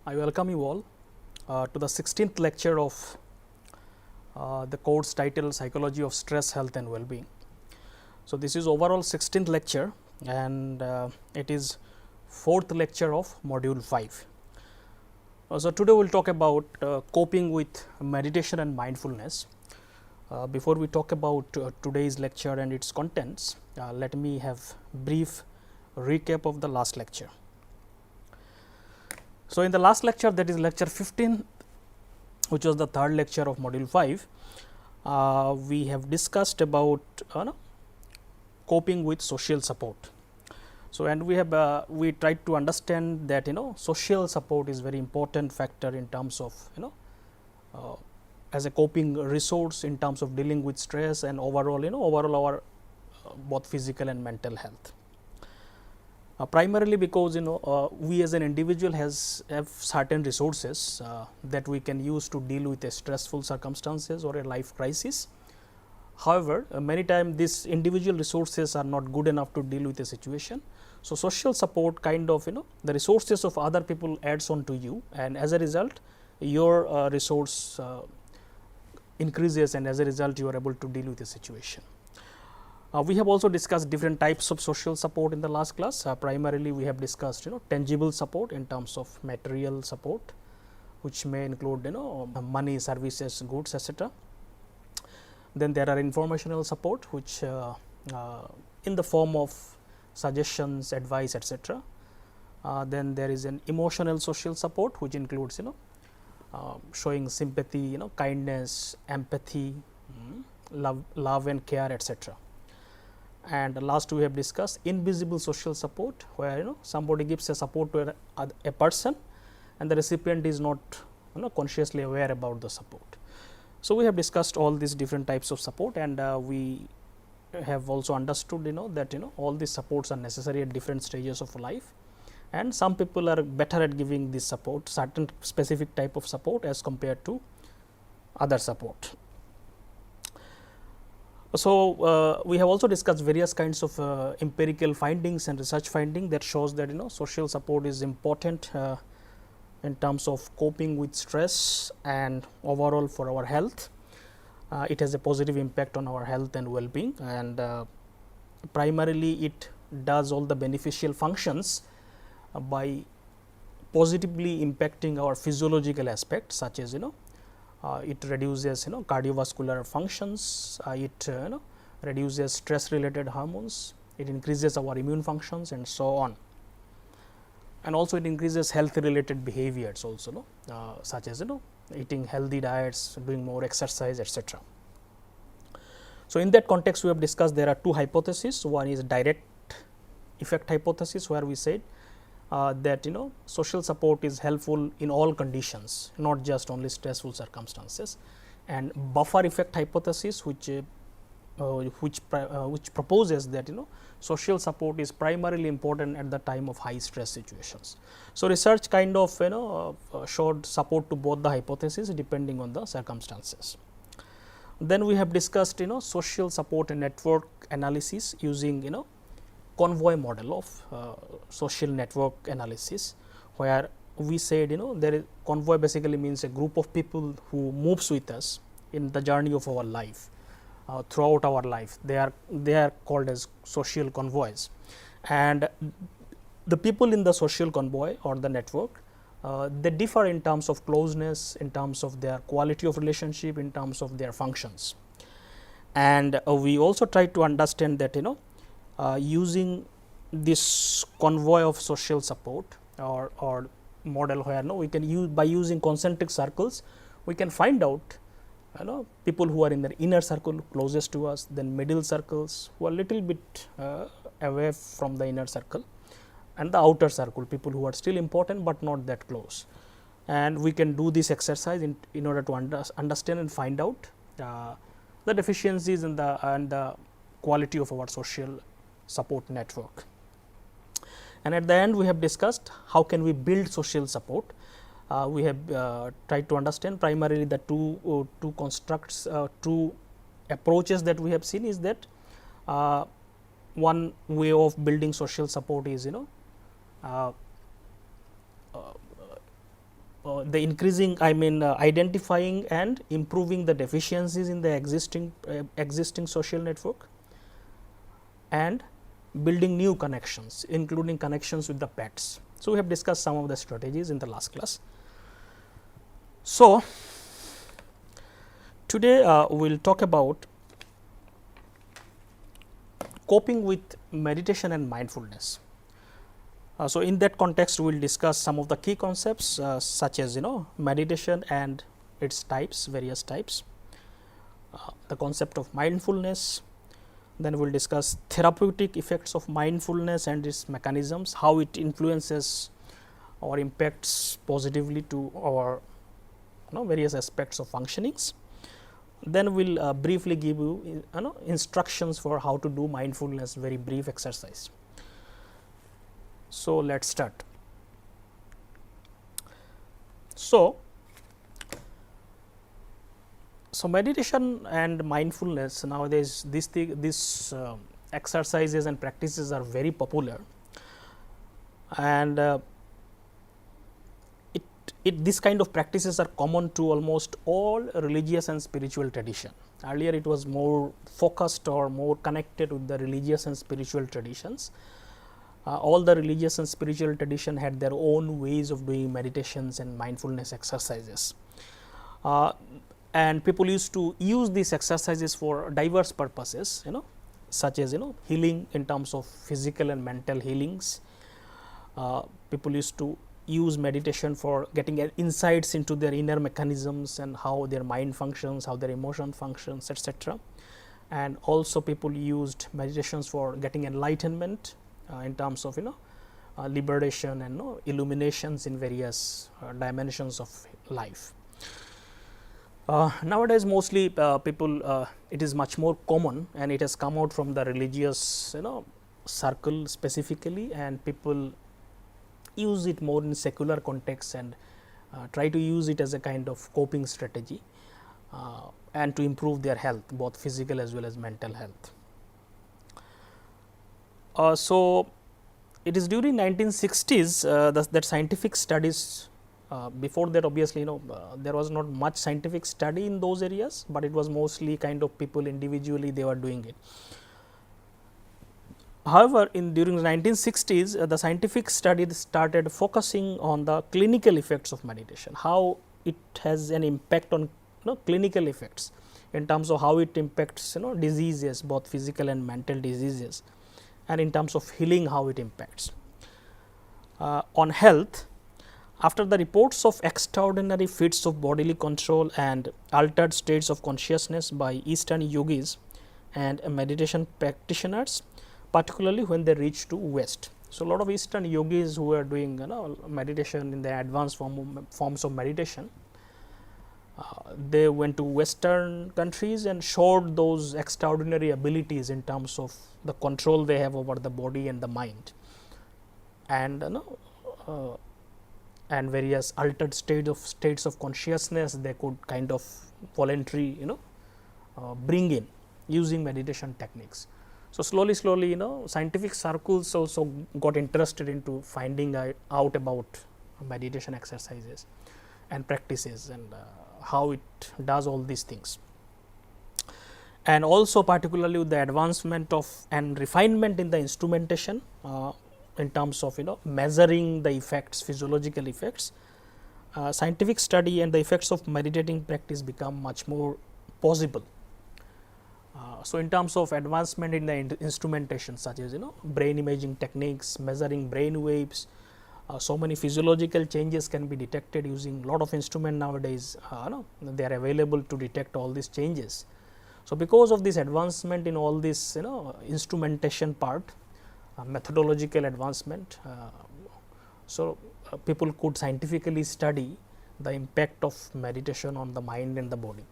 I welcome you all to the 16th lecture of the course titled Psychology of Stress, Health and Well-being. So, this is overall 16th lecture and it is 4th lecture of module 5. So, today we will talk about coping with meditation and mindfulness. Before we talk about today's lecture and its contents, let me have brief recap of the last lecture. So, in the last lecture, that is lecture 15, which was the third lecture of module 5, we have discussed about coping with social support. So, and we have we tried to understand that social support is very important factor in terms of as a coping resource in terms of dealing with stress and overall our both physical and mental health. Primarily because we as an individual have certain resources that we can use to deal with a stressful circumstances or a life crisis. However, many times these individual resources are not good enough to deal with a situation. So, social support kind of the resources of other people adds on to you, and as a result your resource increases, and as a result you are able to deal with the situation. We have also discussed different types of social support in the last class. Primarily we have discussed tangible support in terms of material support, which may include money, services, goods, etc. Then there are informational support, which in the form of suggestions, advice, etc. Then there is an emotional social support, which includes showing sympathy, kindness, empathy, love and care, etc. And last we have discussed invisible social support, where somebody gives a support to a person and the recipient is not consciously aware about the support. So, we have discussed all these different types of support, and we have also understood that all these supports are necessary at different stages of life, and some people are better at giving this support, certain specific type of support as compared to other support. So, we have also discussed various kinds of empirical findings and research finding that shows that social support is important in terms of coping with stress and overall for our health. It has a positive impact on our health and well-being, and primarily it does all the beneficial functions by positively impacting our physiological aspects, such as it reduces cardiovascular functions, it reduces stress related hormones, it increases our immune functions and so on, and also it increases health related behaviors also, such as eating healthy diets, doing more exercise, etc. So, in that context we have discussed there are two hypotheses. One is direct effect hypothesis, where we said that social support is helpful in all conditions, not just only stressful circumstances, and buffer effect hypothesis, which proposes that social support is primarily important at the time of high stress situations. So, research kind of showed support to both the hypotheses depending on the circumstances. Then we have discussed social support and network analysis using convoy model of social network analysis, where we said there is convoy basically means a group of people who moves with us in the journey of our life, throughout our life. They are called as social convoys, and the people in the social convoy or the network, they differ in terms of closeness, in terms of their quality of relationship, in terms of their functions. And we also try to understand that using this convoy of social support or model, where we can use by using concentric circles, we can find out people who are in the inner circle closest to us, then middle circles who are little bit away from the inner circle, and the outer circle, people who are still important but not that close. And we can do this exercise in order to understand and find out the deficiencies and the quality of our social support network. And at the end we have discussed how can we build social support. We have tried to understand primarily the two constructs, two approaches that we have seen is that one way of building social support is the increasing, identifying and improving the deficiencies in the existing social network, and building new connections, including connections with the pets. So, we have discussed some of the strategies in the last class. So, today we will talk about coping with meditation and mindfulness. So, in that context, we will discuss some of the key concepts such as meditation and its types, various types, the concept of mindfulness. Then we will discuss therapeutic effects of mindfulness and its mechanisms, how it influences or impacts positively to our various aspects of functionings. Then we will briefly give you instructions for how to do mindfulness, very brief exercise. So, let us start. So, meditation and mindfulness, nowadays these exercises and practices are very popular, and this kind of practices are common to almost all religious and spiritual tradition. Earlier it was more focused or more connected with the religious and spiritual traditions. All the religious and spiritual tradition had their own ways of doing meditations and mindfulness exercises. And people used to use these exercises for diverse purposes, such as healing in terms of physical and mental healings. People used to use meditation for getting insights into their inner mechanisms and how their mind functions, how their emotion functions, etc. And also people used meditations for getting enlightenment in terms of liberation and illuminations in various dimensions of life. Nowadays mostly people, it is much more common, and it has come out from the religious circle specifically, and people use it more in secular context and try to use it as a kind of coping strategy and to improve their health, both physical as well as mental health. So, it is during 1960s that scientific studies, before that obviously there was not much scientific study in those areas, but it was mostly kind of people individually they were doing it. However, during the 1960s the scientific studies started focusing on the clinical effects of meditation, how it has an impact on clinical effects in terms of how it impacts diseases, both physical and mental diseases, and in terms of healing how it impacts on health. After the reports of extraordinary feats of bodily control and altered states of consciousness by Eastern yogis and meditation practitioners, particularly when they reached to West. So, a lot of Eastern yogis who are doing meditation in the advanced forms of meditation, they went to Western countries and showed those extraordinary abilities in terms of the control they have over the body and the mind, and and various altered states of consciousness they could kind of voluntarily bring in using meditation techniques. So, slowly scientific circles also got interested into finding out about meditation exercises and practices and how it does all these things. And also particularly with the advancement of and refinement in the instrumentation in terms of measuring the effects, physiological effects, scientific study and the effects of meditating practice become much more possible. So, in terms of advancement in the instrumentation such as brain imaging techniques, measuring brain waves, so many physiological changes can be detected using lot of instrument nowadays. They are available to detect all these changes. So, because of this advancement in all this instrumentation part, methodological advancement, so people could scientifically study the impact of meditation on the mind and the body.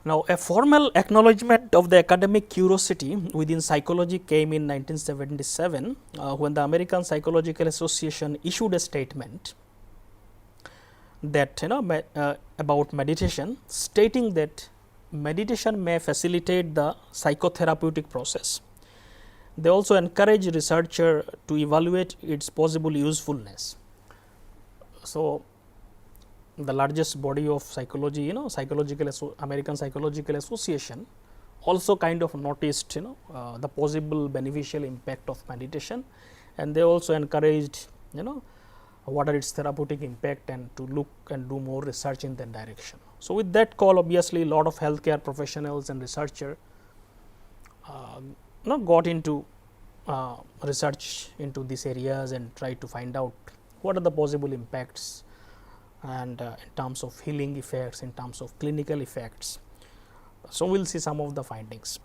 Now, a formal acknowledgement of the academic curiosity within psychology came in 1977 when the American Psychological Association issued a statement that about meditation, stating that meditation may facilitate the psychotherapeutic process They also encourage researcher to evaluate its possible usefulness. So, the largest body of psychology, American Psychological Association also kind of noticed the possible beneficial impact of meditation, and they also encouraged what are its therapeutic impact and to look and do more research in that direction. So, with that call, obviously a lot of healthcare professionals and researcher got into research into these areas and try to find out what are the possible impacts and in terms of healing effects, in terms of clinical effects. So, we will see some of the findings.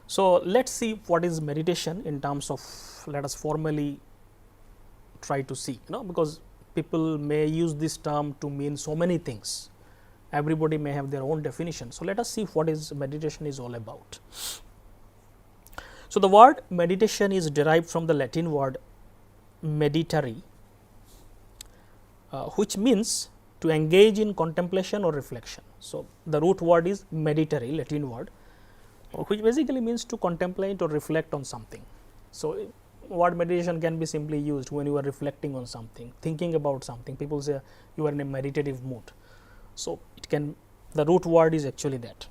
So, let us see what is meditation in terms of, let us formally try to see, because people may use this term to mean so many things. Everybody may have their own definition. So, let us see what is meditation is all about. So, the word meditation is derived from the Latin word meditare, which means to engage in contemplation or reflection. So, the root word is meditare, Latin word, which basically means to contemplate or reflect on something. So, word meditation can be simply used when you are reflecting on something, thinking about something. People say you are in a meditative mood. So, it can, the root word is actually that.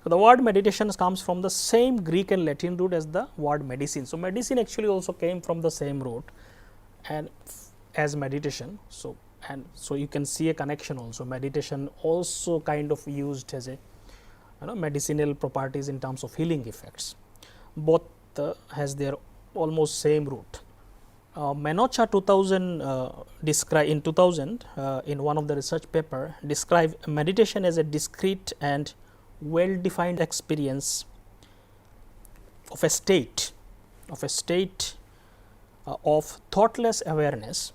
So, the word meditation comes from the same Greek and Latin root as the word medicine. So, medicine actually also came from the same root and as meditation. So, you can see a connection also. Meditation also kind of used as a medicinal properties in terms of healing effects. Both has their almost same root. Menocha 2000 in 2000 in one of the research paper described meditation as a discrete and well defined experience of a state of thoughtless awareness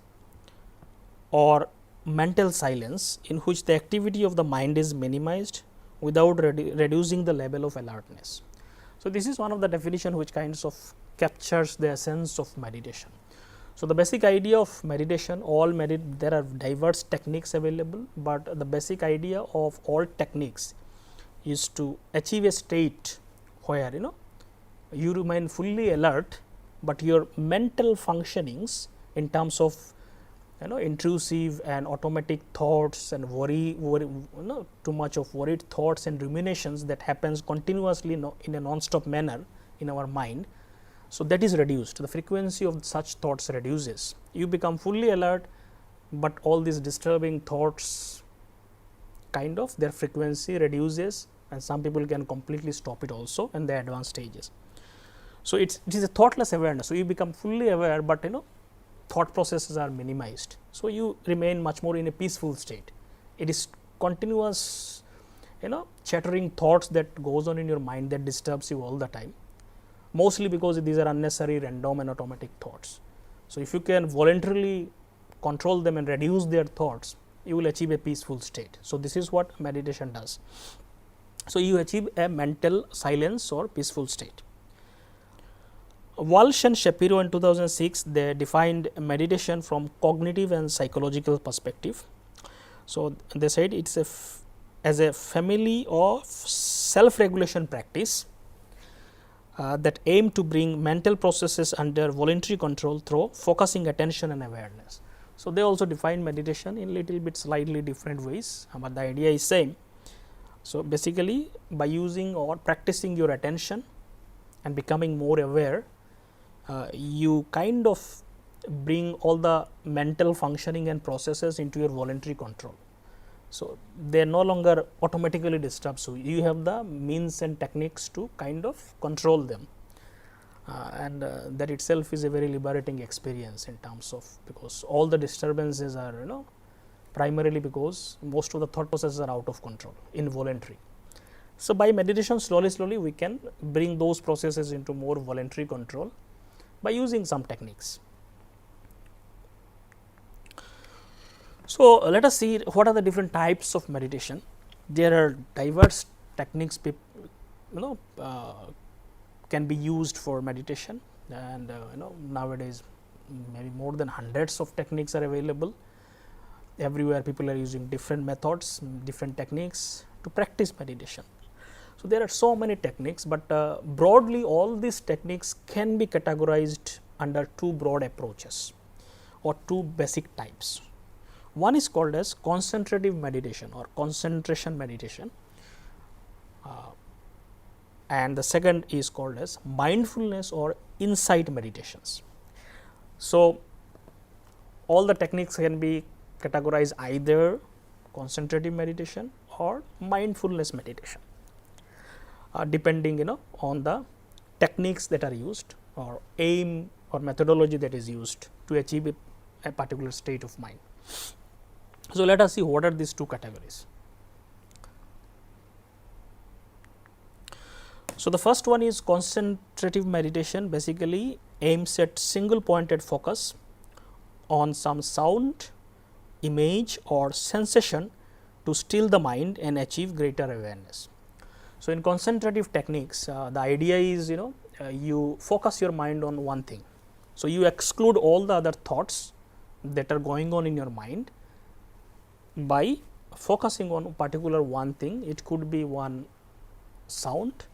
or mental silence in which the activity of the mind is minimized without reducing the level of alertness. So, this is one of the definition which kinds of captures the essence of meditation. So, the basic idea of meditation, there are diverse techniques available, but the basic idea of all techniques is to achieve a state where you remain fully alert, but your mental functionings in terms of intrusive and automatic thoughts and worry too much of worried thoughts and ruminations that happens continuously in a non-stop manner in our mind. So, that is reduced, the frequency of such thoughts reduces, you become fully alert, but all these disturbing thoughts kind of their frequency reduces, and some people can completely stop it also in the advanced stages. So, it is a thoughtless awareness. So, you become fully aware, but thought processes are minimized. So, you remain much more in a peaceful state. It is continuous chattering thoughts that goes on in your mind that disturbs you all the time, mostly because these are unnecessary, random and automatic thoughts. So, if you can voluntarily control them and reduce their thoughts, you will achieve a peaceful state. So, this is what meditation does. So, you achieve a mental silence or peaceful state. Walsh and Shapiro in 2006, they defined meditation from cognitive and psychological perspective. So, they said it is as a family of self-regulation practice that aim to bring mental processes under voluntary control through focusing attention and awareness. So, they also define meditation in little bit slightly different ways, but the idea is same. So, basically by using or practicing your attention and becoming more aware, you kind of bring all the mental functioning and processes into your voluntary control. So, they no longer automatically disturb. So, you have the means and techniques to kind of control them, and that itself is a very liberating experience in terms of, because all the disturbances are primarily because most of the thought processes are out of control, involuntary. So, by meditation slowly we can bring those processes into more voluntary control by using some techniques. So, let us see what are the different types of meditation. There are diverse techniques can be used for meditation, and nowadays maybe more than hundreds of techniques are available. everywhere people are using different methods, different techniques to practice meditation. So, there are so many techniques, but broadly all these techniques can be categorized under two broad approaches or two basic types. One is called as concentrative meditation or concentration meditation, and the second is called as mindfulness or insight meditations. So, all the techniques can be categorized either concentrative meditation or mindfulness meditation, depending on the techniques that are used or aim or methodology that is used to achieve a particular state of mind. So, let us see what are these two categories. So, the first one is concentrative meditation, basically aims at single pointed focus on some sound, image or sensation to still the mind and achieve greater awareness. So, in concentrative techniques, the idea is you focus your mind on one thing. So, you exclude all the other thoughts that are going on in your mind by focusing on a particular one thing. It could be one sound.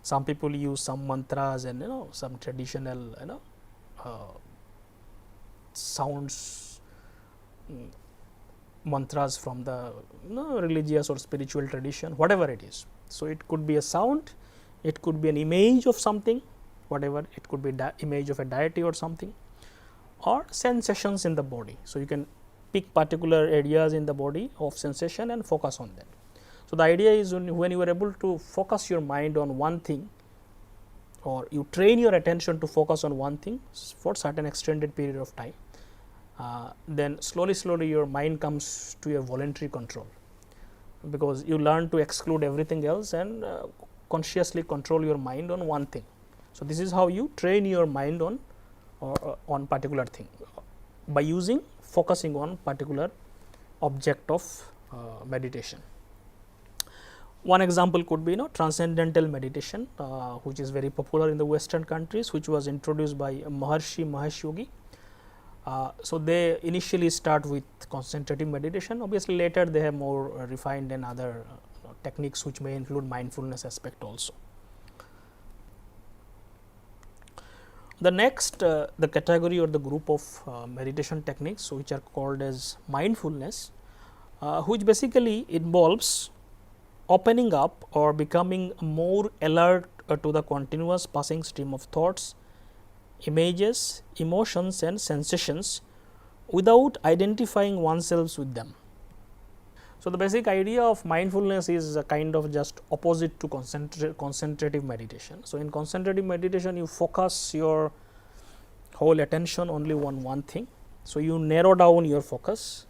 Some people use some mantras and some traditional sounds, mantras from the religious or spiritual tradition, whatever it is. So, it could be a sound, it could be an image of something, whatever, it could be image of a deity or something, or sensations in the body. So, you can pick particular areas in the body of sensation and focus on that. So, the idea is when you are able to focus your mind on one thing, or you train your attention to focus on one thing for certain extended period of time, then slowly your mind comes to a voluntary control, because you learn to exclude everything else and consciously control your mind on one thing. So, this is how you train your mind on particular thing, by focusing on particular object of meditation. One example could be Transcendental Meditation, which is very popular in the Western countries, which was introduced by Maharishi Mahesh Yogi. So, they initially start with concentrative meditation. Obviously, later they have more refined and other techniques which may include mindfulness aspect also. The next, the category or the group of meditation techniques which are called as mindfulness, which basically involves opening up or becoming more alert to the continuous passing stream of thoughts, images, emotions and sensations without identifying oneself with them. So, the basic idea of mindfulness is a kind of just opposite to concentrative meditation. So, in concentrative meditation you focus your whole attention only on one thing. So, you narrow down your focus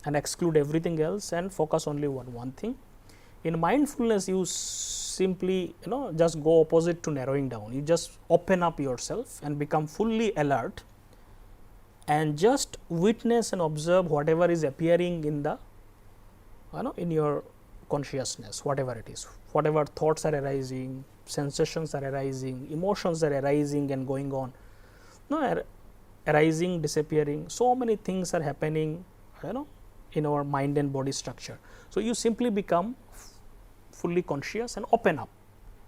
and exclude everything else and focus only on one thing. In mindfulness you simply just go opposite to narrowing down. You just open up yourself and become fully alert and just witness and observe whatever is appearing in the in your consciousness, whatever it is, whatever thoughts are arising, sensations are arising, emotions are arising and going on, arising, disappearing, so many things are happening in our mind and body structure. So, you simply become fully conscious and open up.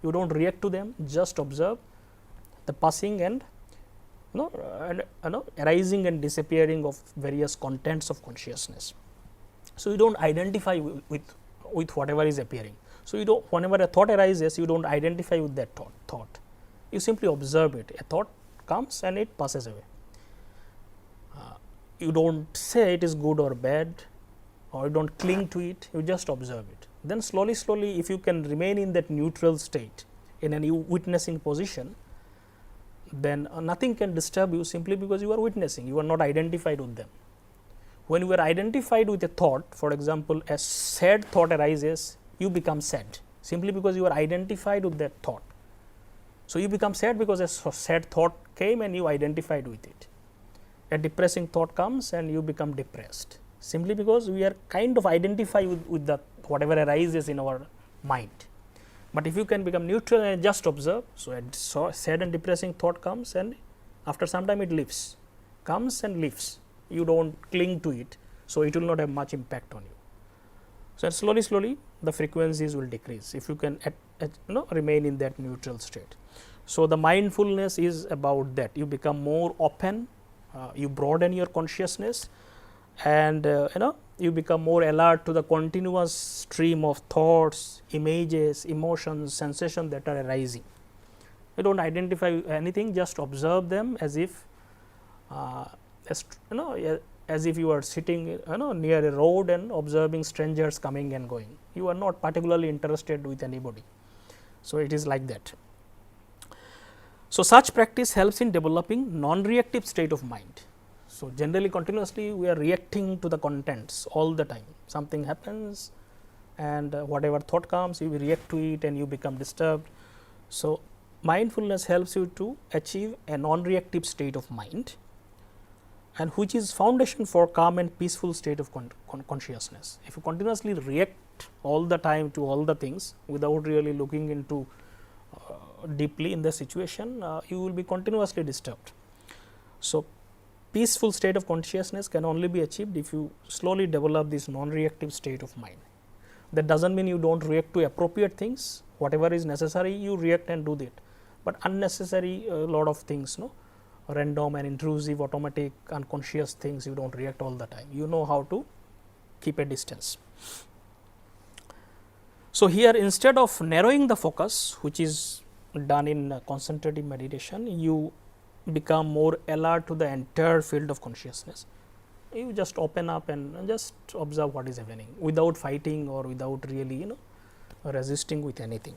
You do not react to them, just observe the passing and arising and disappearing of various contents of consciousness. So, you do not identify with whatever is appearing. So, you don't, whenever a thought arises, you do not identify with that thought. You simply observe it. A thought comes and it passes away. You do not say it is good or bad, or you do not cling to it, you just observe it. Then slowly if you can remain in that neutral state, in a witnessing position, then nothing can disturb you, simply because you are witnessing, you are not identified with them. When you are identified with a thought, for example, a sad thought arises, you become sad, simply because you are identified with that thought. So, you become sad because a sad thought came and you identified with it. A depressing thought comes and you become depressed, simply because we are kind of identified with the whatever arises in our mind. But if you can become neutral and just observe, so a sad and depressing thought comes and after some time it leaves, comes and leaves. you don't cling to it, so it will not have much impact on you. So, slowly the frequencies will decrease if you can remain in that neutral state. So, the mindfulness is about that, you become more open, you broaden your consciousness, and you become more alert to the continuous stream of thoughts, images, emotions, sensations that are arising. You don't identify anything, just observe them as if as if you are sitting near a road and observing strangers coming and going. You are not particularly interested with anybody. So, it is like that. So, such practice helps in developing non-reactive state of mind. So, generally continuously we are reacting to the contents all the time. Something happens and whatever thought comes, you will react to it and you become disturbed. So, mindfulness helps you to achieve a non-reactive state of mind, and which is foundation for calm and peaceful state of consciousness. If you continuously react all the time to all the things without really looking into deeply in the situation, you will be continuously disturbed. So, peaceful state of consciousness can only be achieved if you slowly develop this non-reactive state of mind. That does not mean you do not react to appropriate things, whatever is necessary you react and do that, but unnecessary lot of things, random and intrusive, automatic, unconscious things, you do not react all the time. You know how to keep a distance. So, here instead of narrowing the focus, which is done in concentrative meditation, you become more alert to the entire field of consciousness. You just open up and just observe what is happening without fighting or without really resisting with anything.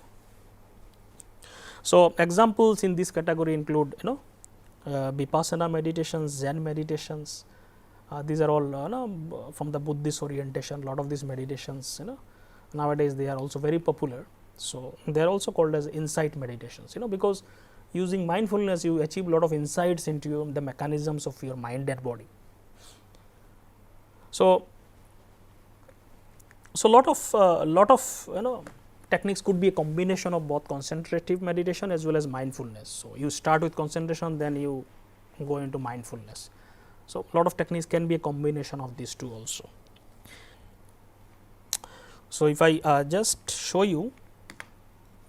So, examples in this category include Vipassana meditations, Zen meditations. These are all from the Buddhist orientation. Lot of these meditations nowadays they are also very popular. So, they are also called as insight meditations, because using mindfulness you achieve lot of insights into the mechanisms of your mind and body. So, lot of techniques could be a combination of both concentrative meditation as well as mindfulness. So, you start with concentration, then you go into mindfulness. So, lot of techniques can be a combination of these two also. So, if I just show you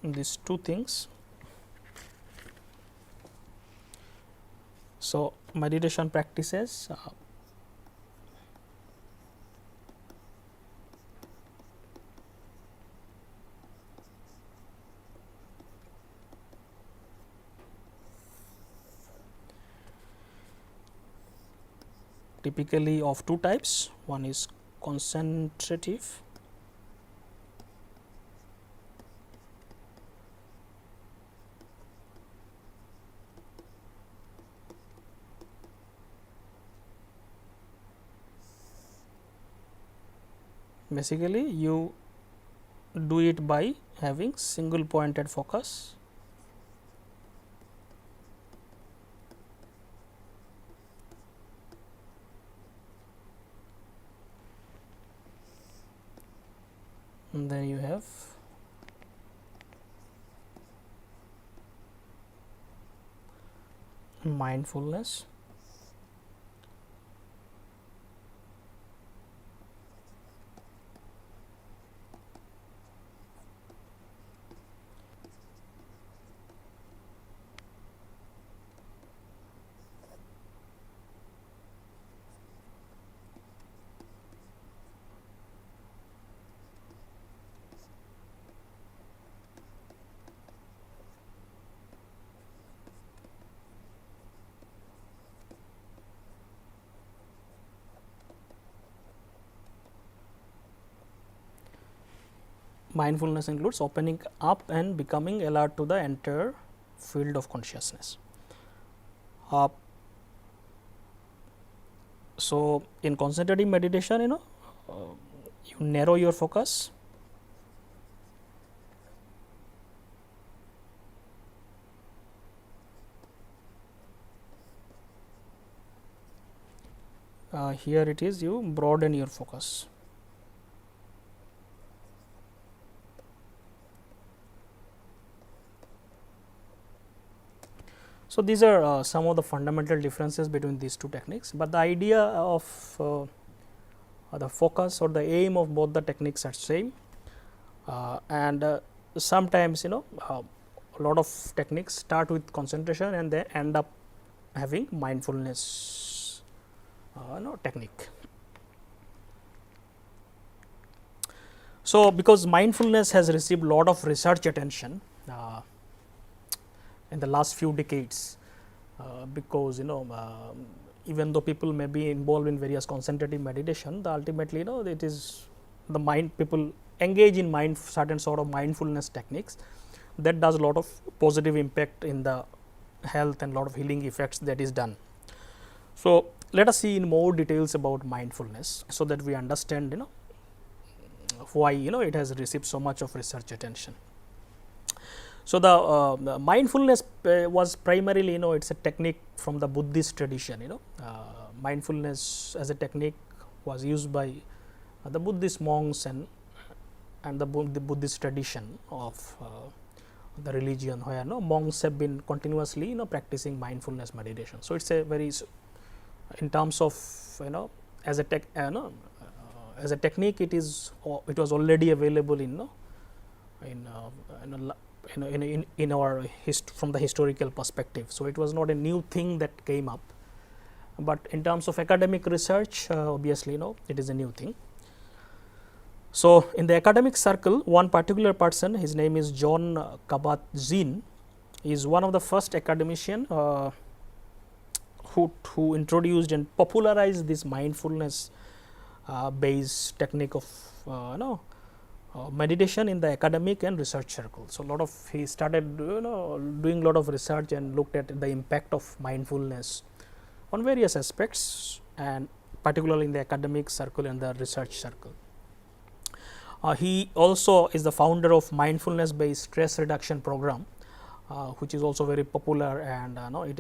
these two things. So, meditation practices, typically of two types. One is concentrative, basically you do it by having single pointed focus, and then you have mindfulness. Mindfulness includes opening up and becoming alert to the entire field of consciousness. So, in concentrative meditation, you narrow your focus, here it is, you broaden your focus. So, these are some of the fundamental differences between these two techniques, but the idea of the focus or the aim of both the techniques are same, and sometimes a lot of techniques start with concentration and they end up having mindfulness technique. So, because mindfulness has received lot of research attention in the last few decades, because even though people may be involved in various concentrative meditation, ultimately it is the mind, people engage in certain sort of mindfulness techniques that does a lot of positive impact in the health and lot of healing effects that is done. So, let us see in more details about mindfulness, so that we understand why it has received so much of research attention. So, the mindfulness was primarily it's a technique from the Buddhist tradition. Mindfulness as a technique was used by the Buddhist monks and the Buddhist tradition of the religion, where monks have been continuously practicing mindfulness meditation. So, it is a very, in terms of as a as a technique, it was already available in our from the historical perspective. So, it was not a new thing that came up, but in terms of academic research, obviously it is a new thing. So, in the academic circle, one particular person, his name is John Kabat-Zinn, is one of the first academician who introduced and popularized this mindfulness based technique of meditation in the academic and research circle. So, he started doing a lot of research and looked at the impact of mindfulness on various aspects, and particularly in the academic circle and the research circle. He also is the founder of mindfulness based stress reduction program, which is also very popular, and it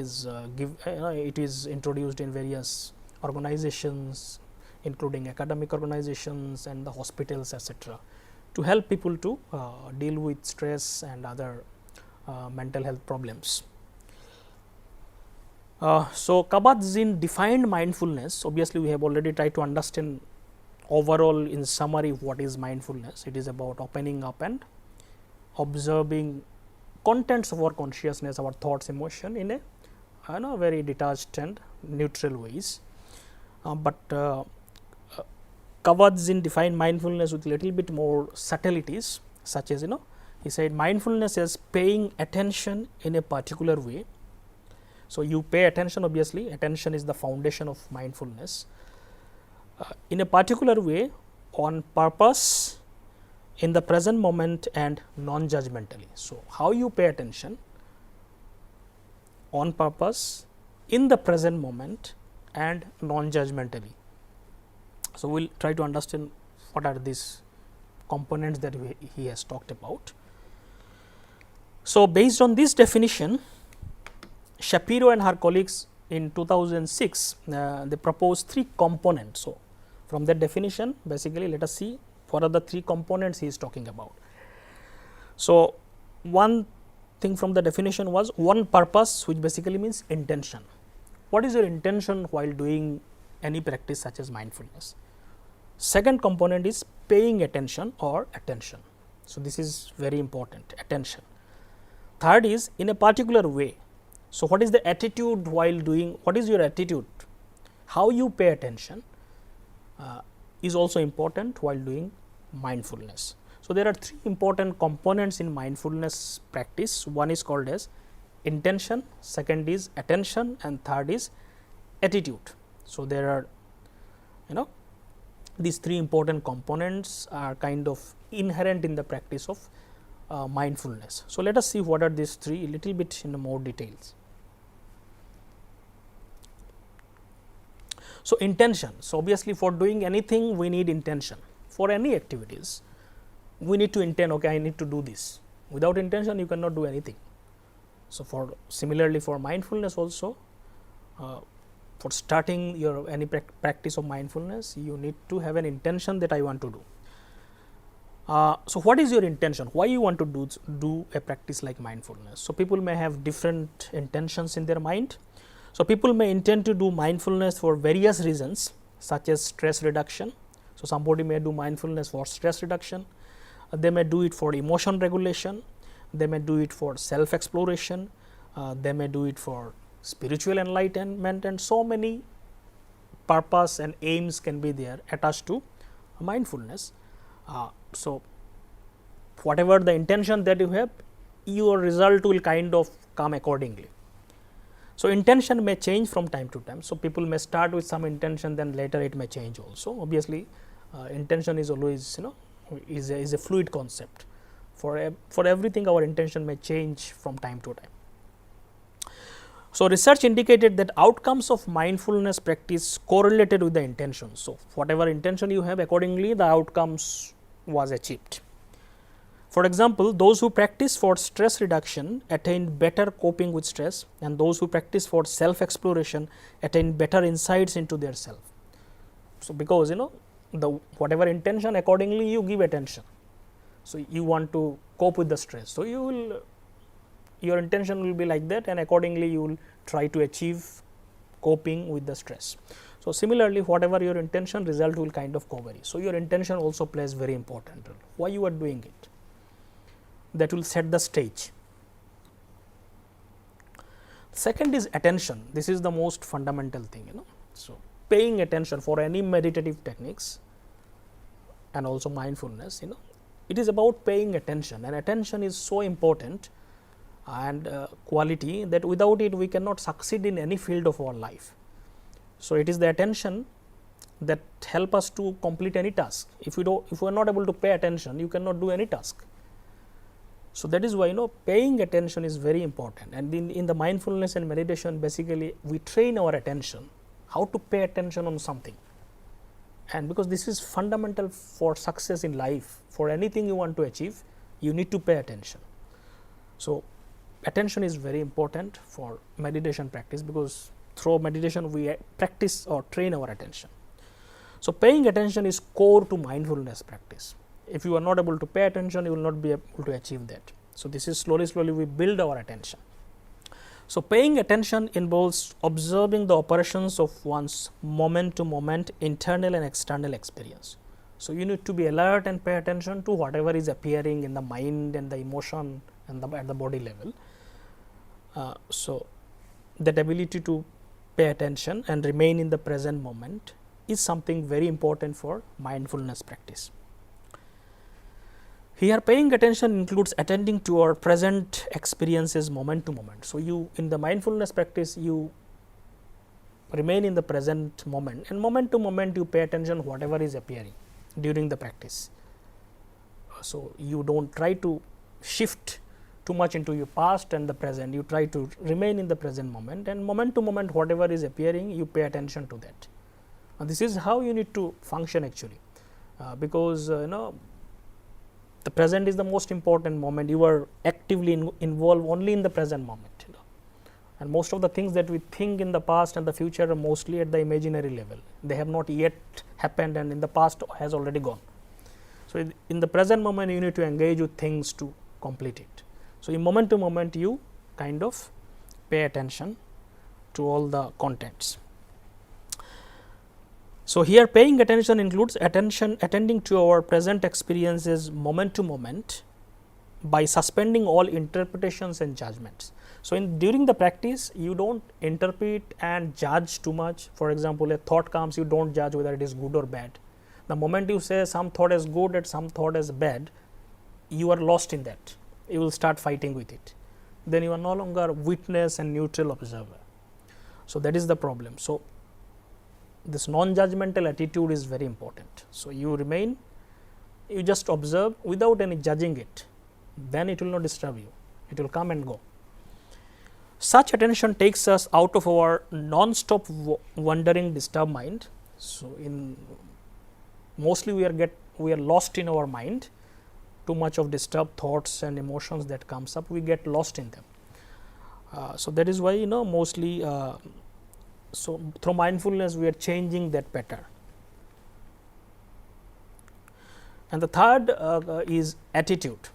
is introduced in various organizations, including academic organizations and the hospitals, etc., to help people to deal with stress and other mental health problems. So, Kabat-Zinn defined mindfulness. Obviously, we have already tried to understand overall in summary what is mindfulness. It is about opening up and observing contents of our consciousness, our thoughts, emotion in a very detached and neutral ways. But Kabat-Zinn defined mindfulness with little bit more subtleties, such as he said mindfulness is paying attention in a particular way. So, you pay attention, obviously attention is the foundation of mindfulness, in a particular way, on purpose, in the present moment and non-judgmentally. So, how you pay attention on purpose, in the present moment and non-judgmentally. So, we will try to understand what are these components that he has talked about. So, based on this definition, Shapiro and her colleagues in 2006 they proposed 3 components. So, from that definition, basically let us see what are the 3 components he is talking about. So, one thing from the definition was one purpose, which basically means intention. What is your intention while doing any practice such as mindfulness? Second component is paying attention or attention. So, this is very important, attention. Third is in a particular way. So, what is the attitude while doing, what is your attitude? How you pay attention is also important while doing mindfulness. So, there are 3 important components in mindfulness practice. One is called as intention, second is attention, and third is attitude. So, there are these 3 important components are kind of inherent in the practice of mindfulness. So, let us see what are these 3 a little bit in more details. So, intention. So, obviously, for doing anything we need intention. For any activities we need to intend, okay, I need to do this. Without intention you cannot do anything. So, similarly for mindfulness also, for starting your any practice of mindfulness, you need to have an intention that I want to do. So what is your intention? Why you want to do a practice like mindfulness? So people may have different intentions in their mind. So people may intend to do mindfulness for various reasons, such as stress reduction. So somebody may do mindfulness for stress reduction. They may do it for emotion regulation. They may do it for self exploration. They may do it for spiritual enlightenment, and so many purpose and aims can be there attached to mindfulness. So whatever the intention that you have, your result will kind of come accordingly. So intention may change from time to time. So people may start with some intention, then later it may change also. Obviously, intention is always is a fluid concept. For everything, our intention may change from time to time. So research indicated that outcomes of mindfulness practice correlated with the intention. So whatever intention you have, accordingly the outcomes was achieved. For example, those who practice for stress reduction attained better coping with stress, and those who practice for self exploration attained better insights into their self. So because the whatever intention, accordingly you give attention. So you want to cope with the stress, so your intention will be like that, and accordingly you will try to achieve coping with the stress. So similarly, whatever your intention, result will kind of vary. So your intention also plays very important role. Why you are doing it? That will set the stage. Second is attention. This is the most fundamental thing, So paying attention for any meditative techniques and also mindfulness, it is about paying attention, and attention is so important and quality that without it we cannot succeed in any field of our life. So it is the attention that help us to complete any task. If we are not able to pay attention, you cannot do any task. So that is why paying attention is very important, and in the mindfulness and meditation, basically we train our attention how to pay attention on something. And because this is fundamental for success in life, for anything you want to achieve, you need to pay attention. So attention is very important for meditation practice, because through meditation we practice or train our attention. So paying attention is core to mindfulness practice. If you are not able to pay attention, you will not be able to achieve that. So this is slowly we build our attention. So paying attention involves observing the operations of one's moment to moment internal and external experience. So you need to be alert and pay attention to whatever is appearing in the mind and the emotion and at the body level. So that ability to pay attention and remain in the present moment is something very important for mindfulness practice. Here paying attention includes attending to our present experiences moment to moment. So you, in the mindfulness practice, you remain in the present moment, and moment to moment you pay attention whatever is appearing during the practice. So you don't try to shift too much into your past and the present. You try to remain in the present moment, and moment to moment whatever is appearing, you pay attention to that. And this is how you need to function actually, because the present is the most important moment. You are actively involved only in the present moment, and most of the things that we think in the past and the future are mostly at the imaginary level. They have not yet happened, and in the past has already gone. So in the present moment you need to engage with things to complete it. So in moment to moment you kind of pay attention to all the contents. So here paying attention includes attending to our present experiences moment to moment by suspending all interpretations and judgments. So during the practice you don't interpret and judge too much. For example, a thought comes, you don't judge whether it is good or bad. The moment you say some thought is good and some thought is bad, you are lost in that. You will start fighting with it. Then you are no longer witness and neutral observer. So that is the problem. So this non-judgmental attitude is very important. So you just observe without any judging it. Then it will not disturb you. It will come and go. Such attention takes us out of our non-stop wandering, disturbed mind. So mostly we are lost in our mind. Too much of disturbed thoughts and emotions that comes up, we get lost in them. So that is why mostly. So through mindfulness we are changing that pattern. And the third is attitude.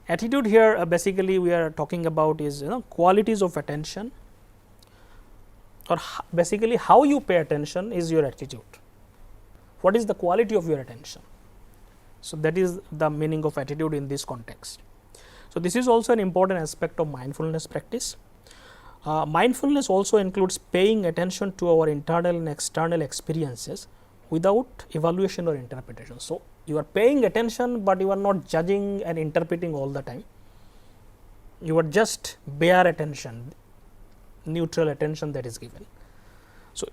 Attitude here basically we are talking about is qualities of attention, or basically how you pay attention is your attitude. What is the quality of your attention? So, that is the meaning of attitude in this context. So, this is also an important aspect of mindfulness practice. Mindfulness also includes paying attention to our internal and external experiences without evaluation or interpretation. So, you are paying attention, but you are not judging and interpreting all the time. You are just bare attention, neutral attention that is given. So,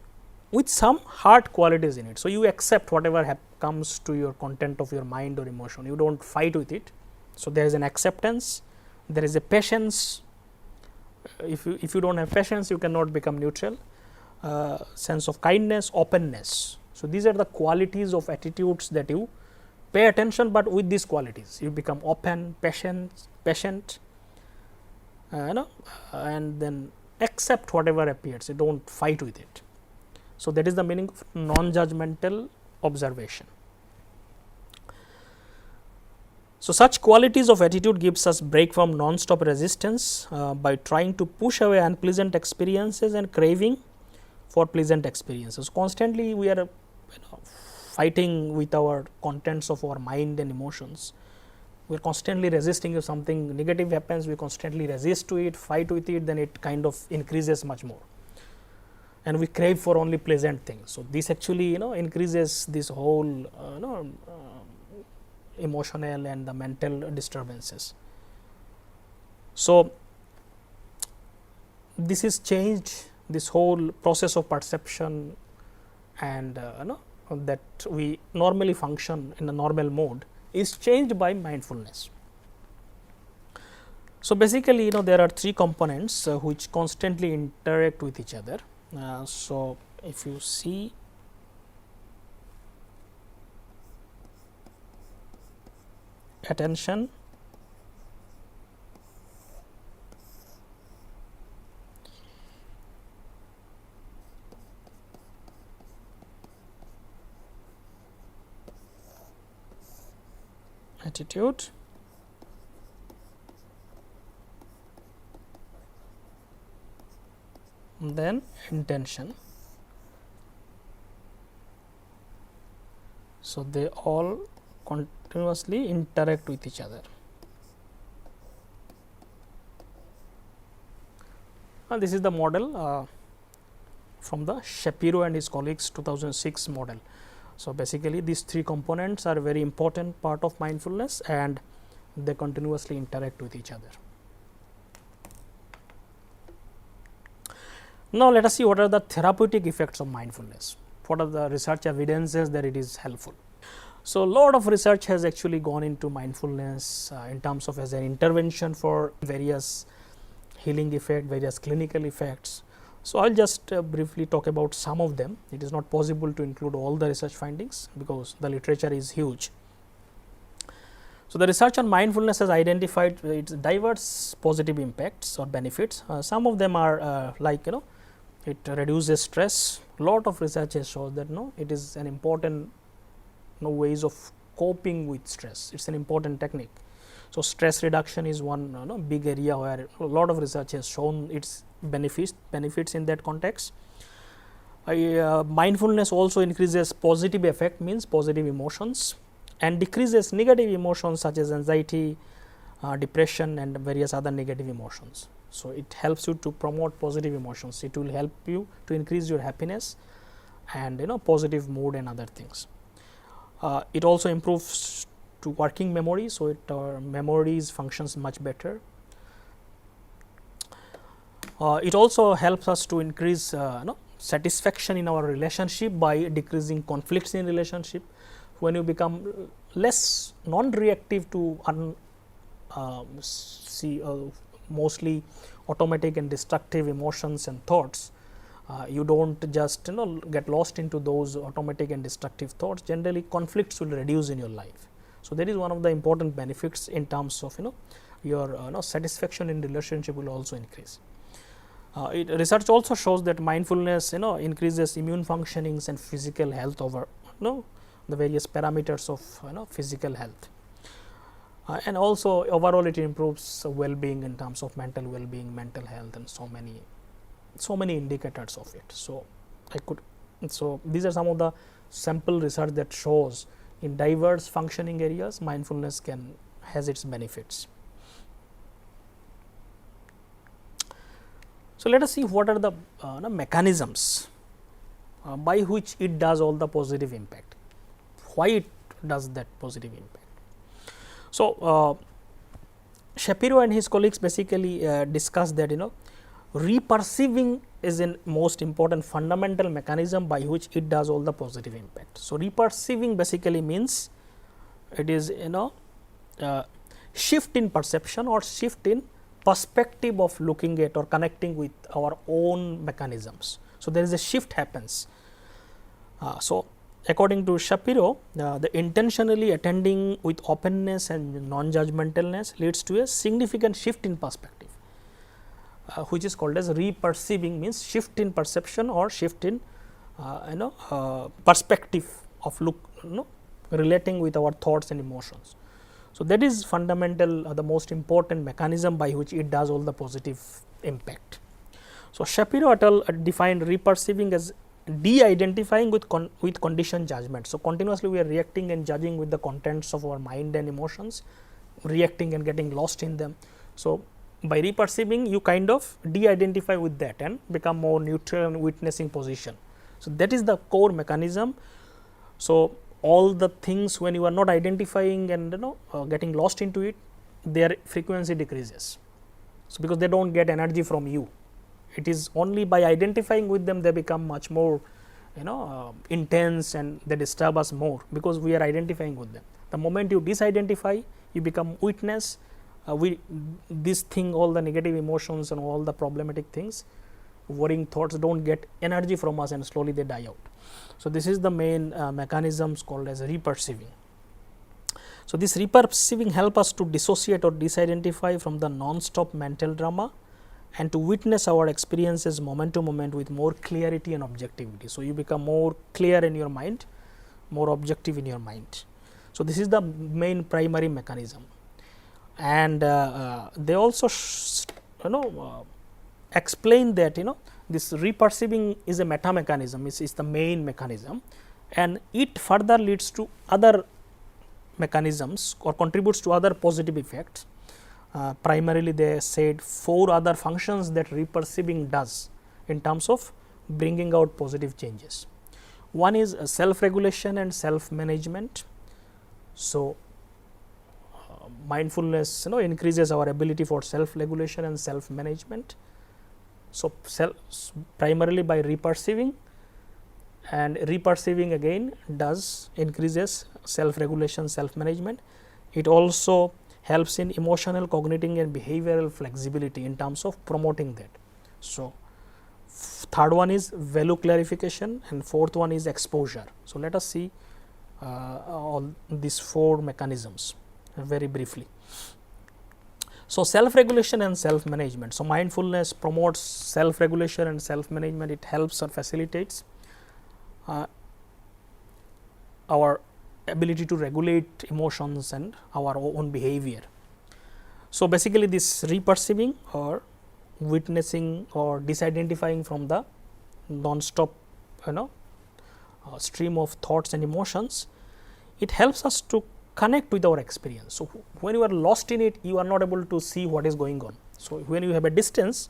with some heart qualities in it. So, you accept whatever comes to your content of your mind or emotion, you do not fight with it. So, there is an acceptance, there is a patience. If you do not have patience, you cannot become neutral. Sense of kindness, openness. So, these are the qualities of attitudes that you pay attention, but with these qualities you become open, patient, and then accept whatever appears, you do not fight with it. So, that is the meaning of non-judgmental observation. So, such qualities of attitude gives us break from non-stop resistance by trying to push away unpleasant experiences and craving for pleasant experiences. Constantly we are fighting with our contents of our mind and emotions. We are constantly resisting. If something negative happens, we constantly resist to it, fight with it, then it kind of increases much more, and we crave for only pleasant things. So, this actually increases this whole emotional and the mental disturbances. So, this is changed, this whole process of perception and that we normally function in a normal mode is changed by mindfulness. So, basically there are three components which constantly interact with each other. So, if you see attention, attitude, then intention. So, they all continuously interact with each other. And this is the model from the Shapiro and his colleagues 2006 model. So, basically these three components are a very important part of mindfulness and they continuously interact with each other. Now, let us see what are the therapeutic effects of mindfulness. What are the research evidences that it is helpful. So, a lot of research has actually gone into mindfulness in terms of as an intervention for various healing effects, various clinical effects. So, I will just briefly talk about some of them. It is not possible to include all the research findings because the literature is huge. So, the research on mindfulness has identified its diverse positive impacts or benefits. Some of them are like it reduces stress. Lot of research has shown that it is an important ways of coping with stress. It is an important technique. So, stress reduction is one big area where a lot of research has shown its benefits in that context. Mindfulness also increases positive effect, means positive emotions, and decreases negative emotions such as anxiety, depression and various other negative emotions. So, it helps you to promote positive emotions. It will help you to increase your happiness and positive mood and other things. It also improves to working memory. So, our memories functions much better. It also helps us to increase satisfaction in our relationship by decreasing conflicts in relationship. When you become less non-reactive to mostly automatic and destructive emotions and thoughts, you do not just get lost into those automatic and destructive thoughts. Generally conflicts will reduce in your life. So, that is one of the important benefits in terms of your satisfaction in relationship will also increase. Research also shows that mindfulness increases immune functionings and physical health over the various parameters of physical health. And also overall it improves well-being in terms of mental well-being, mental health, and so many indicators of it. So these are some of the sample research that shows in diverse functioning areas mindfulness has its benefits. So let us see what are the mechanisms by which it does all the positive impact, why it does that positive impact. So Shapiro and his colleagues basically discussed that reperceiving is a most important fundamental mechanism by which it does all the positive impact. So reperceiving basically means it is shift in perception or shift in perspective of looking at or connecting with our own mechanisms. So there is a shift happens. So according to Shapiro, the intentionally attending with openness and non-judgmentalness leads to a significant shift in perspective, which is called as reperceiving, means shift in perception or shift in perspective of relating with our thoughts and emotions. So that is fundamental, the most important mechanism by which it does all the positive impact. So Shapiro et al. Defined reperceiving as de-identifying with conditioned judgment. So continuously we are reacting and judging with the contents of our mind and emotions, reacting and getting lost in them. So by reperceiving, you kind of de-identify with that and become more neutral and witnessing position. So that is the core mechanism. So all the things when you are not identifying and getting lost into it, their frequency decreases. So because they don't get energy from you. It is only by identifying with them they become much more intense and they disturb us more because we are identifying with them. The moment you disidentify, you become witness. This thing, all the negative emotions and all the problematic things, worrying thoughts don't get energy from us and slowly they die out. So this is the main mechanisms called as reperceiving. So this reperceiving help us to dissociate or disidentify from the non-stop mental drama and to witness our experiences moment to moment with more clarity and objectivity. So you become more clear in your mind, more objective in your mind. So this is the main primary mechanism. And they also explain that this reperceiving is a meta mechanism, is the main mechanism, and it further leads to other mechanisms or contributes to other positive effects. Primarily they said 4 other functions that reperceiving does in terms of bringing out positive changes. One is self-regulation and self-management. So mindfulness increases our ability for self-regulation and self-management. So primarily by reperceiving, and reperceiving again does increases self-regulation, self-management. It also helps in emotional, cognitive and behavioral flexibility in terms of promoting that. So third one is value clarification and fourth one is exposure. So let us see all these 4 mechanisms very briefly. So self-regulation and self-management. So mindfulness promotes self-regulation and self-management. It helps or facilitates our ability to regulate emotions and our own behavior. So basically this reperceiving or witnessing or disidentifying from the non-stop stream of thoughts and emotions, it helps us to connect with our experience. So when you are lost in it, you are not able to see what is going on. So when you have a distance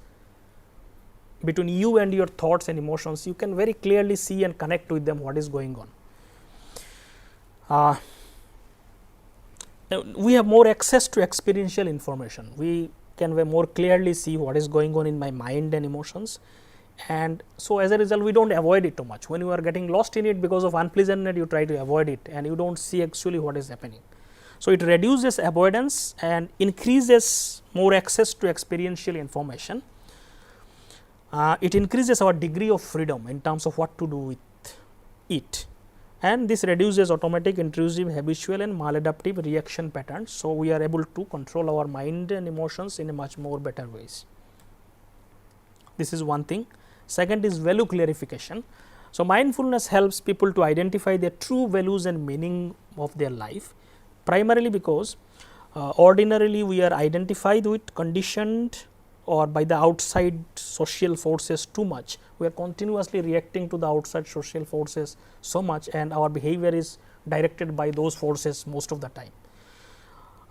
between you and your thoughts and emotions, you can very clearly see and connect with them what is going on. We have more access to experiential information. We can more clearly see what is going on in my mind and emotions, and so as a result we don't avoid it too much. When you are getting lost in it because of unpleasantness, you try to avoid it and you don't see actually what is happening. So it reduces avoidance and increases more access to experiential information. It increases our degree of freedom in terms of what to do with it, and this reduces automatic, intrusive, habitual and maladaptive reaction patterns. So we are able to control our mind and emotions in a much more better ways. This is one thing. Second is value clarification. So, mindfulness helps people to identify their true values and meaning of their life, primarily because ordinarily we are identified with, conditioned or by the outside social forces too much. We are continuously reacting to the outside social forces so much, and our behavior is directed by those forces most of the time.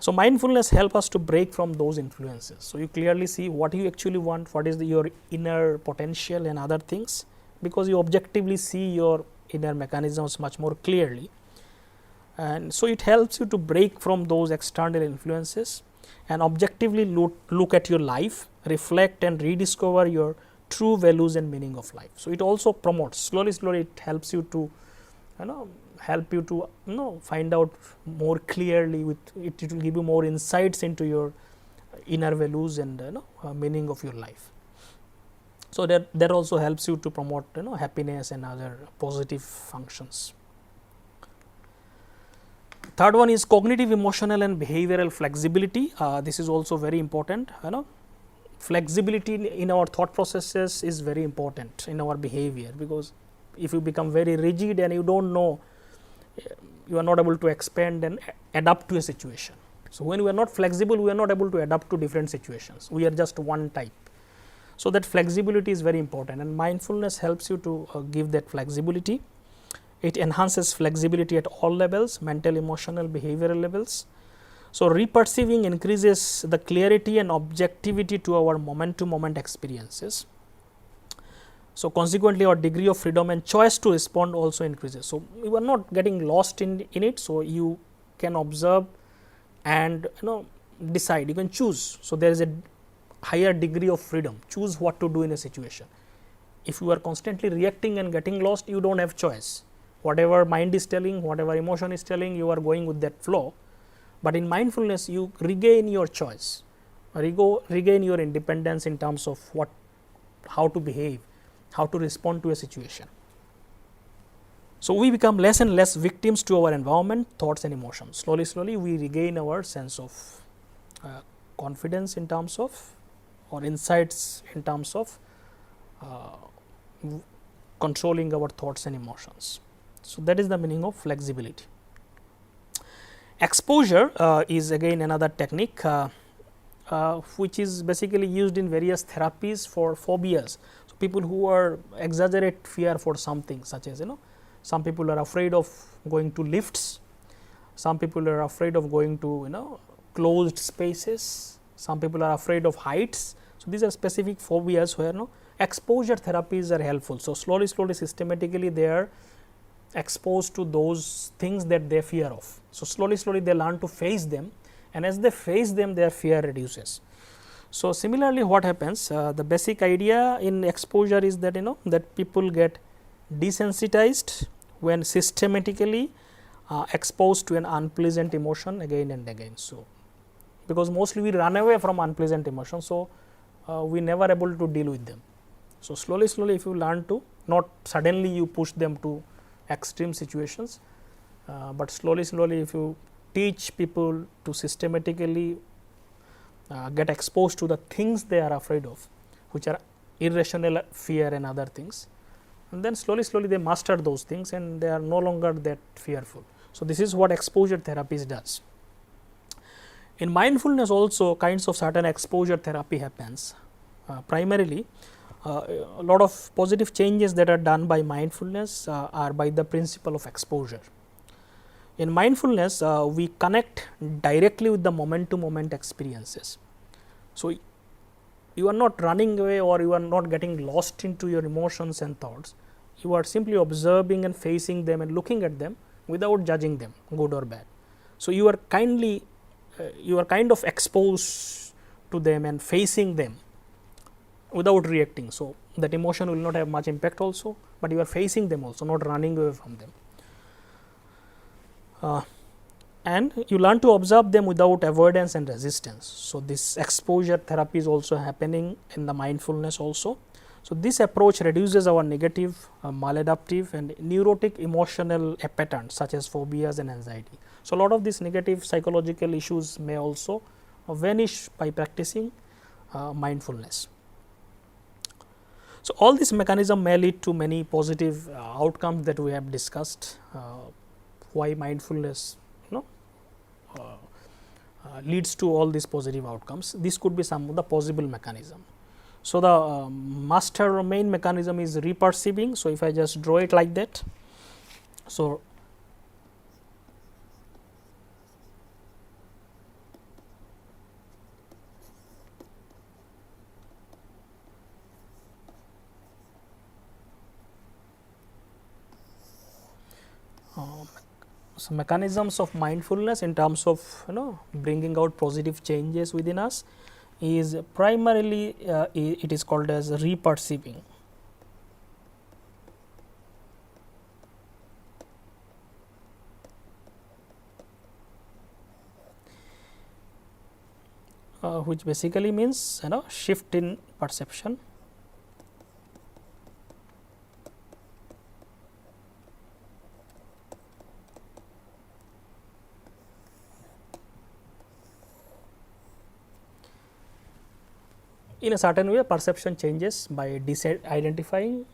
So, mindfulness helps us to break from those influences. So, you clearly see what you actually want, what is your inner potential and other things, because you objectively see your inner mechanisms much more clearly. And so, it helps you to break from those external influences and objectively look at your life, reflect and rediscover your true values and meaning of life. So, it also promotes slowly it helps you to find out more clearly, with it will give you more insights into your inner values and meaning of your life. So, that also helps you to promote happiness and other positive functions. Third one is cognitive, emotional and behavioral flexibility. This is also very important. Flexibility in our thought processes is very important in our behavior, because if you become very rigid and you don't know, you are not able to expand and adapt to a situation. So, when we are not flexible, we are not able to adapt to different situations. We are just one type. So, that flexibility is very important, and mindfulness helps you to give that flexibility. It enhances flexibility at all levels, mental, emotional, behavioral levels. So, reperceiving increases the clarity and objectivity to our moment to moment experiences. So, consequently, our degree of freedom and choice to respond also increases. So, you are not getting lost in it. So, you can observe and decide, you can choose. So, there is a higher degree of freedom, choose what to do in a situation. If you are constantly reacting and getting lost, you do not have choice. Whatever mind is telling, whatever emotion is telling, you are going with that flow. But in mindfulness, you regain your choice, regain your independence in terms of how to behave, how to respond to a situation. So, we become less and less victims to our environment, thoughts and emotions. Slowly we regain our sense of confidence in terms of, or insights in terms of controlling our thoughts and emotions. So, that is the meaning of flexibility. Exposure is again another technique which is basically used in various therapies for phobias. So, people who are exaggerate fear for something, such as some people are afraid of going to lifts, some people are afraid of going to closed spaces, some people are afraid of heights. So, these are specific phobias where exposure therapies are helpful. So, slowly systematically they are exposed to those things that they fear of. So, slowly they learn to face them, and as they face them, their fear reduces. So, similarly what happens, the basic idea in exposure is that that people get desensitized when systematically exposed to an unpleasant emotion again and again. So, because mostly we run away from unpleasant emotions, so we never able to deal with them. So, slowly if you learn to, not suddenly you push them to extreme situations, but slowly if you teach people to systematically get exposed to the things they are afraid of, which are irrational fear and other things, and then slowly they master those things and they are no longer that fearful. So, this is what exposure therapies does. In mindfulness also kinds of certain exposure therapy happens. Primarily a lot of positive changes that are done by mindfulness are by the principle of exposure. In mindfulness, we connect directly with the moment to moment experiences. So, you are not running away or you are not getting lost into your emotions and thoughts. You are simply observing and facing them and looking at them without judging them, good or bad. So, you are kind of exposed to them and facing them without reacting. So, that emotion will not have much impact also, but you are facing them also, not running away from them. And you learn to observe them without avoidance and resistance. So, this exposure therapy is also happening in the mindfulness also. So, this approach reduces our negative, maladaptive and neurotic emotional patterns such as phobias and anxiety. So, a lot of these negative psychological issues may also vanish by practicing mindfulness. So, all this mechanism may lead to many positive outcomes that we have discussed. Why mindfulness leads to all these positive outcomes. This could be some of the possible mechanism. So, the master or main mechanism is reperceiving. So, if I just draw it like that. So, so mechanisms of mindfulness in terms of bringing out positive changes within us is primarily it is called as reperceiving. Which basically means shift in perception. In a certain way, perception changes by identifying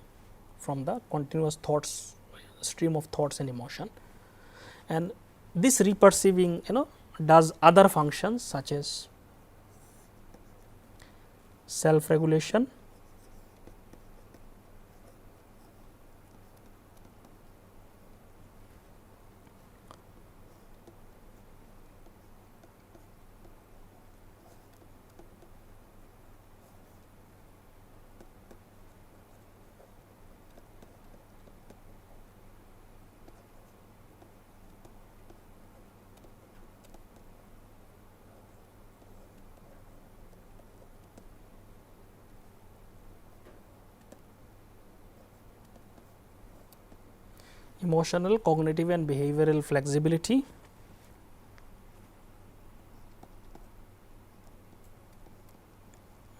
from the continuous thoughts, stream of thoughts and emotion, and this reperceiving does other functions such as self regulation, emotional, cognitive and behavioral flexibility,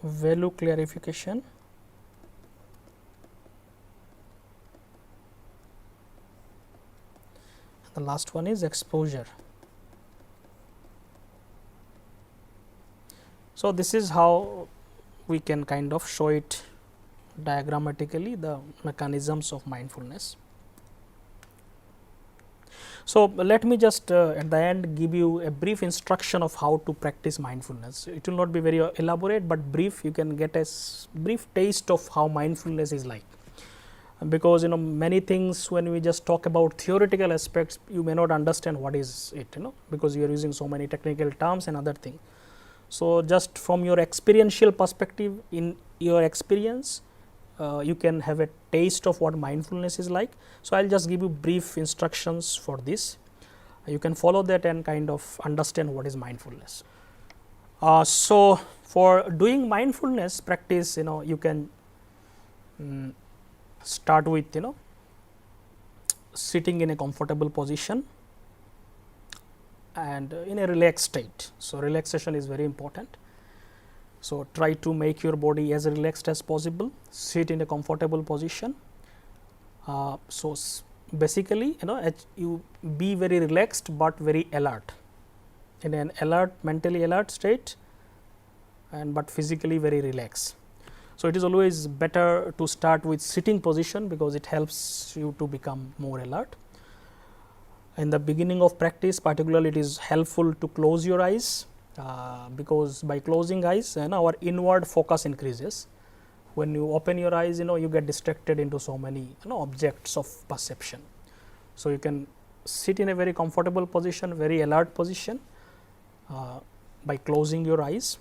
value clarification, the last one is exposure. So, this is how we can kind of show it diagrammatically, the mechanisms of mindfulness. So, let me just at the end give you a brief instruction of how to practice mindfulness. It will not be very elaborate, but brief. You can get a brief taste of how mindfulness is like, because many things when we just talk about theoretical aspects, you may not understand what is it, because you are using so many technical terms and other things. So, just from your experiential perspective, in your experience, you can have a taste of what mindfulness is like. So, I will just give you brief instructions for this. You can follow that and kind of understand what is mindfulness. So, for doing mindfulness practice, you can start with sitting in a comfortable position and in a relaxed state. So, relaxation is very important. So, try to make your body as relaxed as possible, sit in a comfortable position. So, basically you be very relaxed, but very alert, in an alert, mentally alert state, and but physically very relaxed. So, it is always better to start with sitting position, because it helps you to become more alert. In the beginning of practice particularly, it is helpful to close your eyes, because by closing eyes our inward focus increases. When you open your eyes, you get distracted into so many objects of perception. So, you can sit in a very comfortable position, very alert position, by closing your eyes.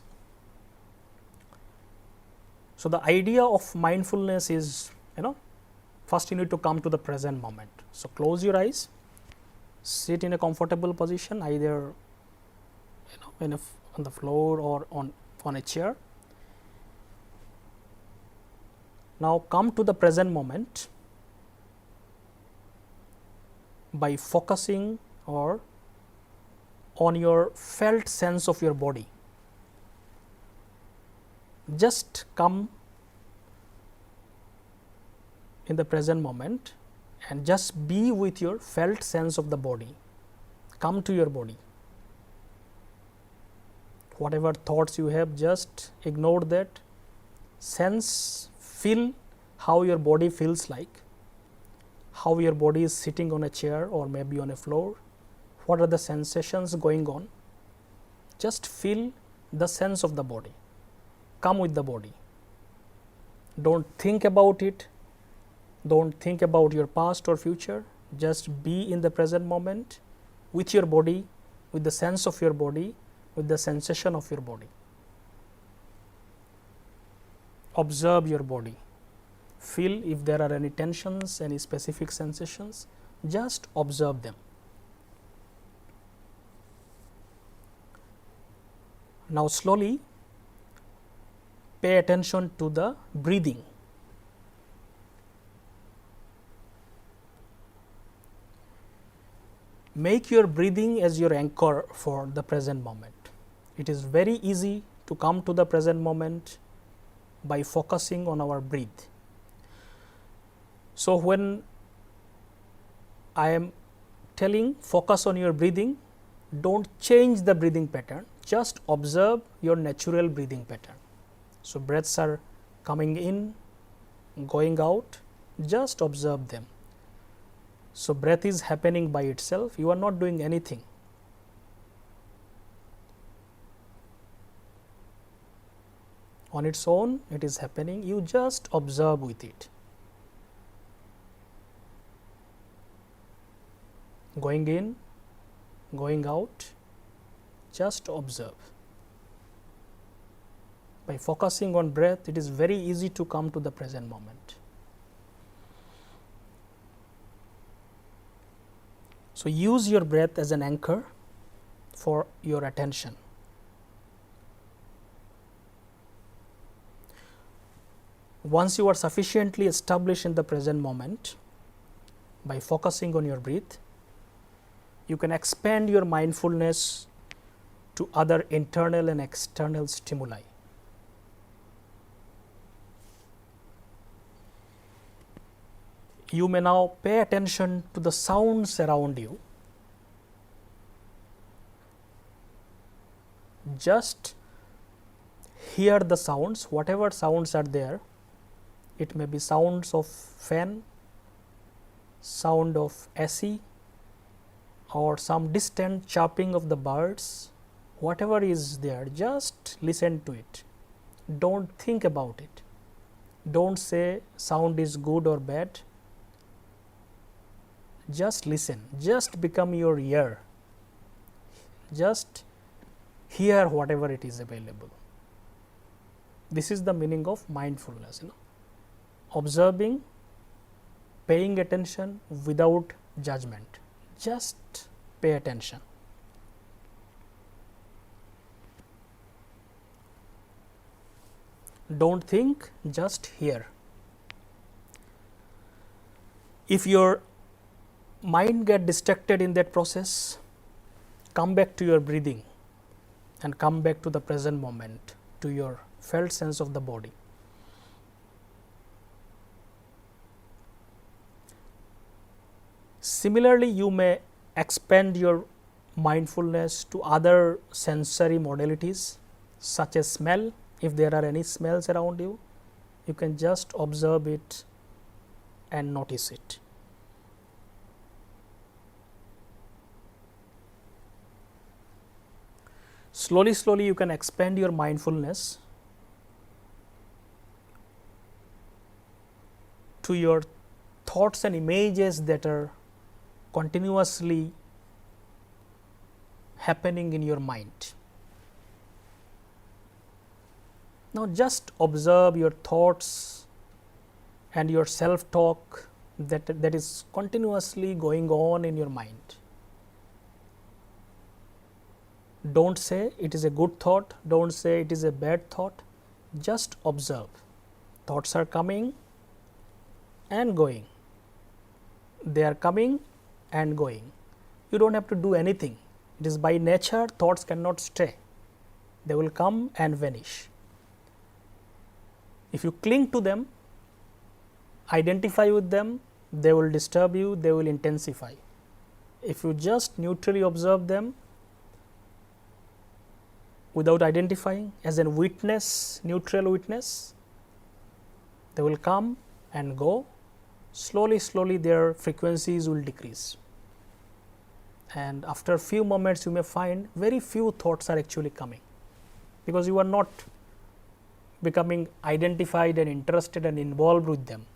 So, the idea of mindfulness is first you need to come to the present moment. So, close your eyes, sit in a comfortable position, either on the floor or on a chair. Now, come to the present moment by focusing or on your felt sense of your body. Just come in the present moment and just be with your felt sense of the body. Come to your body. Whatever thoughts you have, just ignore that. Sense, feel how your body feels like, how your body is sitting on a chair or maybe on a floor, what are the sensations going on. Just feel the sense of the body. Come with the body. Don't think about it. Don't think about your past or future. Just be in the present moment with your body, with the sense of your body, with the sensation of your body. Observe your body. Feel if there are any tensions, any specific sensations. Just observe them. Now slowly pay attention to the breathing. Make your breathing as your anchor for the present moment. It is very easy to come to the present moment by focusing on our breath. So when I am telling focus on your breathing, don't change the breathing pattern, just observe your natural breathing pattern. So breaths are coming in, going out, just observe them. So breath is happening by itself, you are not doing anything. On its own, it is happening, you just observe with it. Going in, going out, just observe. By focusing on breath, it is very easy to come to the present moment. So use your breath as an anchor for your attention. Once you are sufficiently established in the present moment, by focusing on your breath, you can expand your mindfulness to other internal and external stimuli. You may now pay attention to the sounds around you. Just hear the sounds, whatever sounds are there. It may be sounds of fan, sound of AC, or some distant chirping of the birds. Whatever is there, just listen to it. Don't think about it. Don't say sound is good or bad. Just listen, just become your ear. Just hear whatever it is available. This is the meaning of mindfulness, observing, paying attention without judgment. Just pay attention. Don't think, just hear. If your mind get distracted in that process, come back to your breathing and come back to the present moment, to your felt sense of the body. Similarly, you may expand your mindfulness to other sensory modalities such as smell. If there are any smells around you, you can just observe it and notice it. Slowly, slowly you can expand your mindfulness to your thoughts and images that are continuously happening in your mind. Now just observe your thoughts and your self-talk that is continuously going on in your mind. Don't say it is a good thought, don't say it is a bad thought, just observe. Thoughts are coming and going. They are coming and going. You don't have to do anything. It is by nature, thoughts cannot stay. They will come and vanish. If you cling to them, identify with them, they will disturb you, they will intensify. If you just neutrally observe them, without identifying, as a witness, neutral witness, they will come and go, slowly their frequencies will decrease, and after a few moments you may find very few thoughts are actually coming, because you are not becoming identified and interested and involved with them.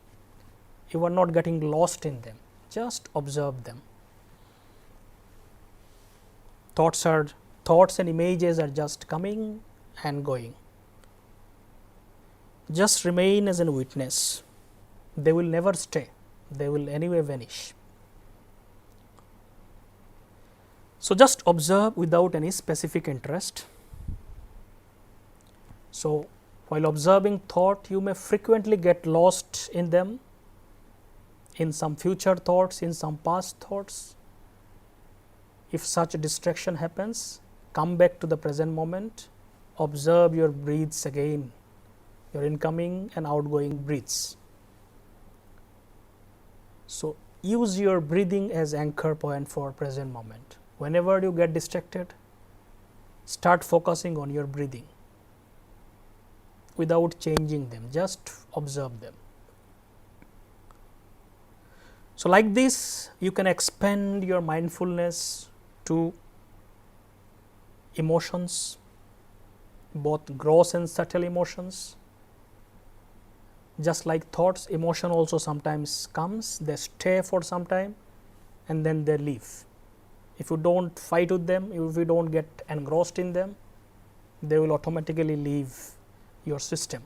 You are not getting lost in them, just observe them. Thoughts and images are just coming and going. Just remain as a witness. They will never stay, they will anyway vanish. So, just observe without any specific interest. So, while observing thought, you may frequently get lost in them, in some future thoughts, in some past thoughts. If such a distraction happens, come back to the present moment, observe your breaths again, your incoming and outgoing breaths. So, use your breathing as anchor point for present moment. Whenever you get distracted, start focusing on your breathing without changing them, just observe them. So, like this, you can expand your mindfulness to emotions, both gross and subtle emotions. Just like thoughts, emotion also sometimes comes, they stay for some time and then they leave. If you don't fight with them, if you don't get engrossed in them, they will automatically leave your system.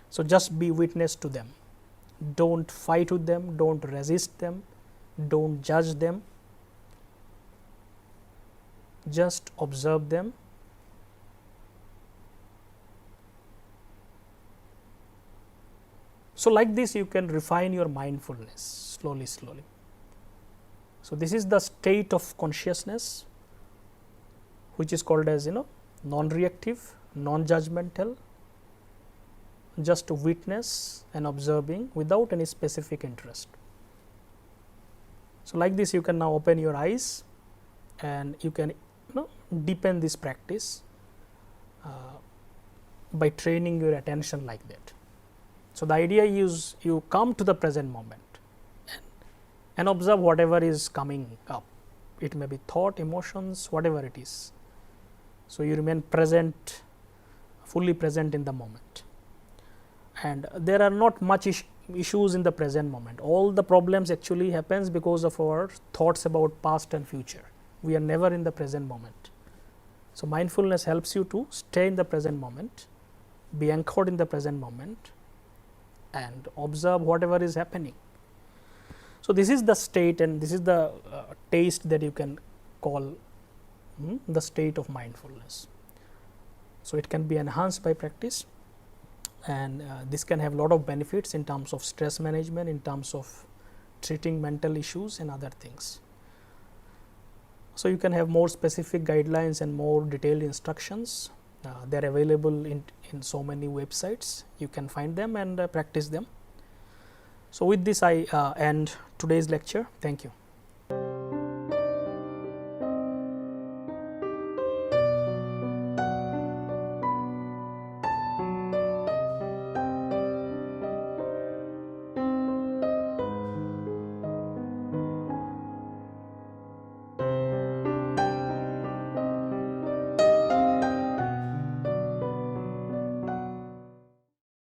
So, just be witness to them. Don't fight with them, don't resist them, don't judge them. Just observe them. So, like this you can refine your mindfulness slowly. So, this is the state of consciousness which is called as non-reactive, non-judgmental, just witness and observing without any specific interest. So, like this you can now open your eyes and you can deepen this practice by training your attention like that. So, the idea is you come to the present moment and observe whatever is coming up. It may be thought, emotions, whatever it is. So, you remain present, fully present in the moment, and there are not much issues in the present moment. All the problems actually happens because of our thoughts about past and future. We are never in the present moment. So, mindfulness helps you to stay in the present moment, be anchored in the present moment and observe whatever is happening. So, this is the state and this is the taste that you can call the state of mindfulness. So, it can be enhanced by practice, and this can have lot of benefits in terms of stress management, in terms of treating mental issues and other things. So, you can have more specific guidelines and more detailed instructions. They are available in so many websites. You can find them and practice them. So, with this I end today's lecture. Thank you.